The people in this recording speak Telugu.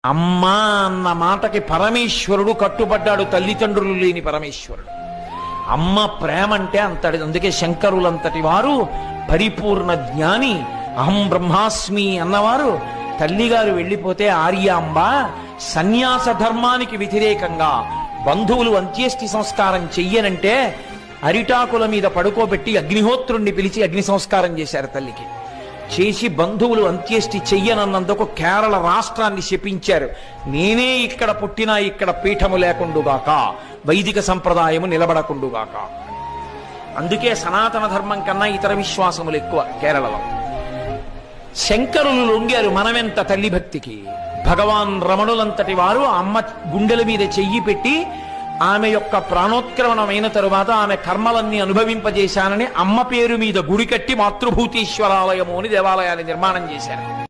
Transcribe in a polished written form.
అమ్మా అన్న మాటకి పరమేశ్వరుడు కట్టుబడ్డాడు, తల్లిదండ్రులు లేని పరమేశ్వరుడు. అమ్మ ప్రేమ అంటే అంతటి. అందుకే శంకరులంతటి వారు పరిపూర్ణ జ్ఞాని, అహం బ్రహ్మాస్మి అన్నవారు తల్లిగారు వెళ్ళిపోతే ఆర్యాంబ సన్యాస ధర్మానికి వ్యతిరేకంగా బంధువులు అంత్యేష్టి సంస్కారం చెయ్యనంటే అరిటాకుల మీద పడుకోబెట్టి అగ్నిహోత్రుణ్ణి పిలిచి అగ్ని సంస్కారం చేశారు తల్లికి. చేసి బంధువులు అంత్యేష్టి చెయ్యనన్నందుకు కేరళ రాష్ట్రాన్ని శపించారు. నేనే ఇక్కడ పుట్టినా ఇక్కడ పీఠము లేకుండుగాక, వైదిక సంప్రదాయము నిలబడకుండుగాక. అందుకే సనాతన ధర్మం కన్నా ఇతర విశ్వాసములు ఎక్కువ కేరళలో. శంకరులు లొంగారు మనమెంత తల్లి భక్తికి. భగవాన్ రమణులంతటి వారు అమ్మ గుండెల మీద చెయ్యి పెట్టి ఆమె యొక్క ప్రాణోత్క్రమణమైన తరువాత ఆమె కర్మలన్నీ అనుభవింపజేశానని అమ్మ పేరు మీద గుడి కట్టి మాతృభూతీశ్వరాలయము అని దేవాలయాన్ని నిర్మాణం చేశారు.